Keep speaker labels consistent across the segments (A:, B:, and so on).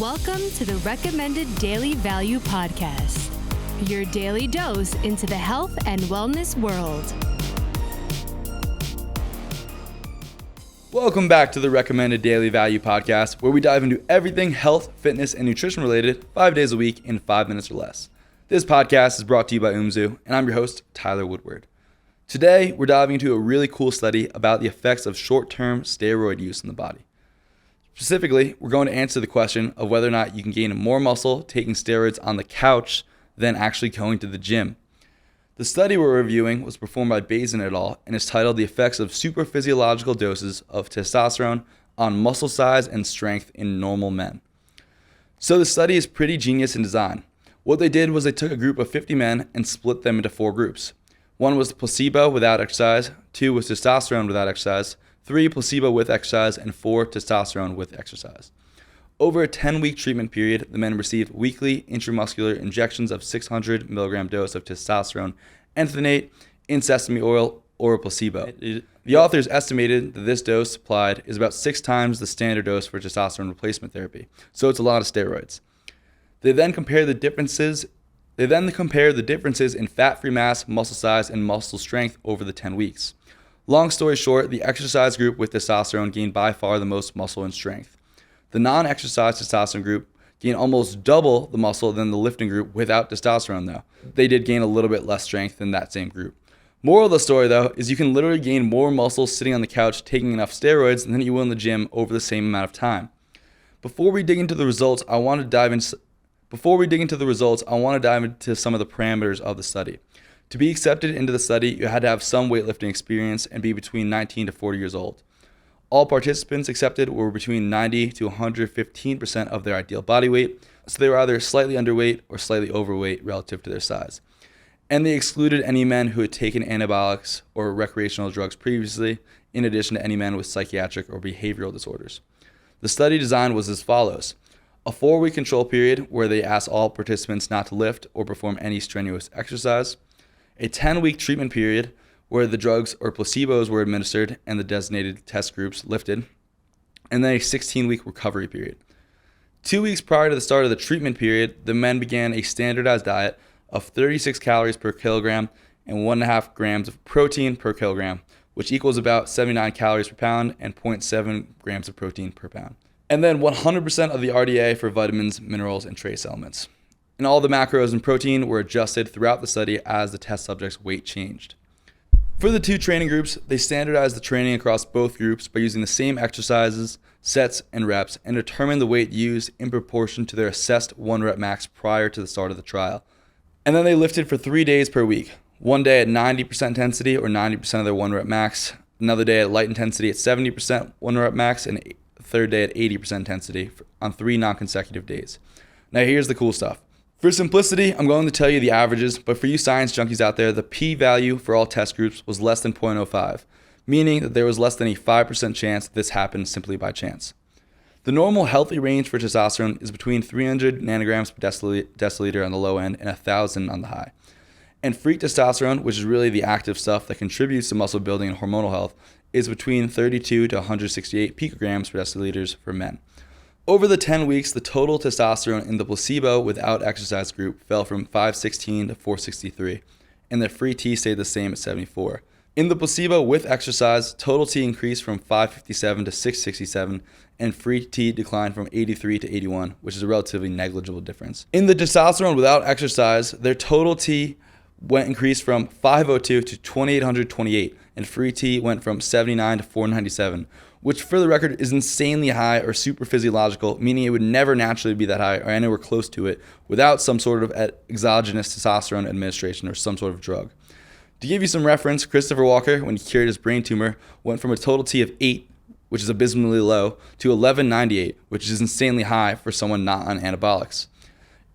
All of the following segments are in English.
A: Welcome to the Recommended Daily Value Podcast, your daily dose into the health and wellness world.
B: Welcome back to the Recommended Daily Value Podcast, where we dive into everything health, fitness, and nutrition related 5 days a week in 5 minutes or less. This podcast is brought to you by Umzu, and I'm your host, Tyler Woodward. Today, we're diving into a really cool study about the effects of short-term steroid use in the body. Specifically, we're going to answer the question of whether or not you can gain more muscle taking steroids on the couch than actually going to the gym. The study we're reviewing was performed by Bazin et al. And is titled The Effects of Supraphysiological Doses of Testosterone on Muscle Size and Strength in Normal Men. So the study is pretty genius in design. What they did was they took a group of 50 men and split them into 4 groups. 1 was placebo without exercise, 2 was testosterone without exercise, 3 placebo with exercise, and 4 testosterone with exercise. Over a 10-week treatment period, the men received weekly intramuscular injections of 600 milligram dose of testosterone ethanoate in sesame oil or a placebo. The authors estimated that this dose applied is about 6 times the standard dose for testosterone replacement therapy, so it's a lot of steroids. They then compared the differences in fat-free mass, muscle size, and muscle strength over the 10 weeks. Long story short, the exercise group with testosterone gained by far the most muscle and strength. The non-exercise testosterone group gained almost double the muscle than the lifting group without testosterone, though. They did gain a little bit less strength than that same group. Moral of the story, though, is you can literally gain more muscle sitting on the couch taking enough steroids than you will in the gym over the same amount of time. Before we dig into the results, I want to dive into some of the parameters of the study. To be accepted into the study, you had to have some weightlifting experience and be between 19 to 40 years old. All participants accepted were between 90 to 115% of their ideal body weight, so they were either slightly underweight or slightly overweight relative to their size. And they excluded any men who had taken antibiotics or recreational drugs previously, in addition to any men with psychiatric or behavioral disorders. The study design was as follows: a 4-week control period where they asked all participants not to lift or perform any strenuous exercise, a 10-week treatment period where the drugs or placebos were administered and the designated test groups lifted, and then a 16-week recovery period. 2 weeks prior to the start of the treatment period, the men began a standardized diet of 36 calories per kilogram and 1.5 grams of protein per kilogram, which equals about 79 calories per pound and 0.7 grams of protein per pound. And then 100% of the RDA for vitamins, minerals, and trace elements. And all the macros and protein were adjusted throughout the study as the test subject's weight changed. For the 2 training groups, they standardized the training across both groups by using the same exercises, sets, and reps, and determined the weight used in proportion to their assessed 1 rep max prior to the start of the trial. And then they lifted for 3 days per week, 1 day at 90% intensity or 90% of their 1 rep max, another day at light intensity at 70% 1 rep max, and a third day at 80% intensity on 3 non-consecutive days. Now here's the cool stuff. For simplicity, I'm going to tell you the averages, but for you science junkies out there, the p-value for all test groups was less than 0.05, meaning that there was less than a 5% chance that this happened simply by chance. The normal healthy range for testosterone is between 300 nanograms per deciliter on the low end and 1,000 on the high. And free testosterone, which is really the active stuff that contributes to muscle building and hormonal health, is between 32 to 168 picograms per deciliters for men. Over the 10 weeks, the total testosterone in the placebo without exercise group fell from 516 to 463, and the free T stayed the same at 74. In the placebo with exercise, total T increased from 557 to 667, and free T declined from 83 to 81, which is a relatively negligible difference. In the testosterone without exercise, their total T increased from 502 to 2828, and free T went from 79 to 497, which for the record is insanely high or super physiological, meaning it would never naturally be that high or anywhere close to it without some sort of exogenous testosterone administration or some sort of drug. To give you some reference, Christopher Walker, when he cured his brain tumor, went from a total T of 8, which is abysmally low, to 1198, which is insanely high for someone not on anabolics.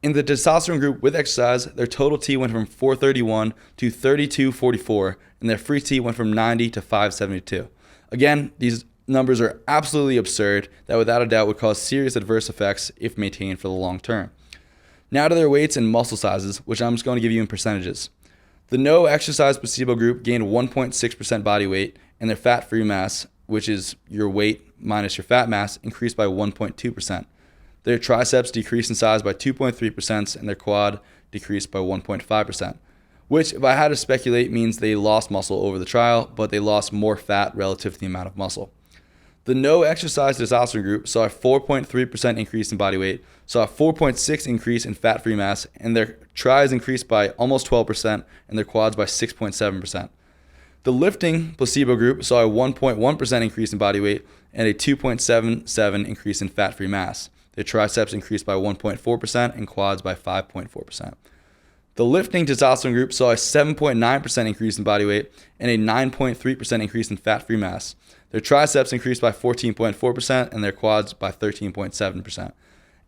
B: In the testosterone group with exercise, their total T went from 431 to 3244, and their free T went from 90 to 572. Again, these numbers are absolutely absurd that without a doubt would cause serious adverse effects if maintained for the long term. Now to their weights and muscle sizes, which I'm just going to give you in percentages. The no exercise placebo group gained 1.6% body weight, and their fat-free mass, which is your weight minus your fat mass, increased by 1.2%. Their triceps decreased in size by 2.3% and their quad decreased by 1.5%, which, if I had to speculate, means they lost muscle over the trial, but they lost more fat relative to the amount of muscle. The no exercise testosterone group saw a 4.3% increase in body weight, saw a 4.6% increase in fat-free mass, and their tris increased by almost 12% and their quads by 6.7%. The lifting placebo group saw a 1.1% increase in body weight and a 2.77% increase in fat-free mass. Their triceps increased by 1.4% and quads by 5.4%. The lifting testosterone group saw a 7.9% increase in body weight and a 9.3% increase in fat-free mass. Their triceps increased by 14.4% and their quads by 13.7%.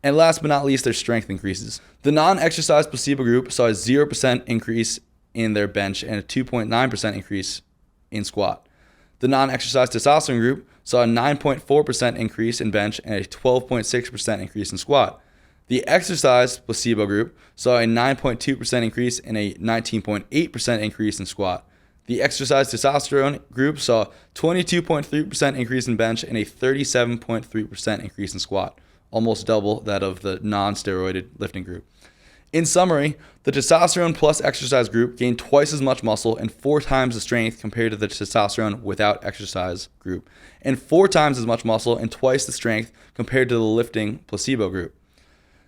B: And last but not least, their strength increases. The non-exercise placebo group saw a 0% increase in their bench and a 2.9% increase in squat. The non-exercise testosterone group saw a 9.4% increase in bench and a 12.6% increase in squat. The exercise placebo group saw a 9.2% increase and a 19.8% increase in squat. The exercise testosterone group saw 22.3% increase in bench and a 37.3% increase in squat, almost double that of the non-steroided lifting group. In summary, the testosterone plus exercise group gained twice as much muscle and 4 times the strength compared to the testosterone without exercise group, and 4 times as much muscle and twice the strength compared to the lifting placebo group.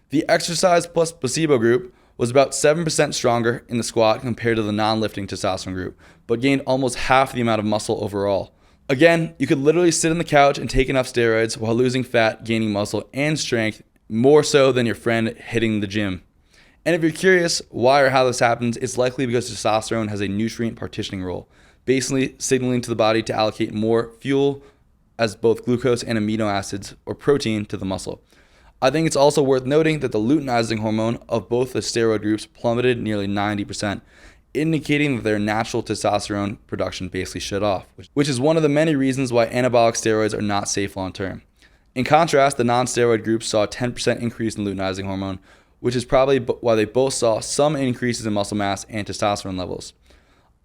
B: The exercise plus placebo group was about 7% stronger in the squat compared to the non-lifting testosterone group, but gained almost half the amount of muscle overall. Again, you could literally sit on the couch and take enough steroids while losing fat, gaining muscle, and strength, more so than your friend hitting the gym. And if you're curious why or how this happens, it's likely because testosterone has a nutrient partitioning role, basically signaling to the body to allocate more fuel as both glucose and amino acids or protein to the muscle. I think it's also worth noting that the luteinizing hormone of both the steroid groups plummeted nearly 90%, indicating that their natural testosterone production basically shut off, which is one of the many reasons why anabolic steroids are not safe long term. In contrast, the non-steroid group saw a 10% increase in luteinizing hormone, which is probably why they both saw some increases in muscle mass and testosterone levels.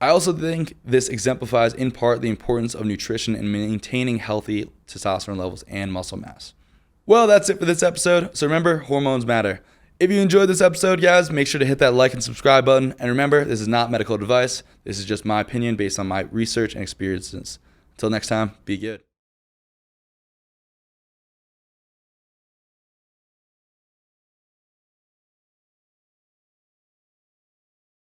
B: I also think this exemplifies in part the importance of nutrition in maintaining healthy testosterone levels and muscle mass. Well, that's it for this episode. So remember, hormones matter. If you enjoyed this episode, guys, make sure to hit that like and subscribe button. And remember, this is not medical advice. This is just my opinion based on my research and experiences. Until next time, be good.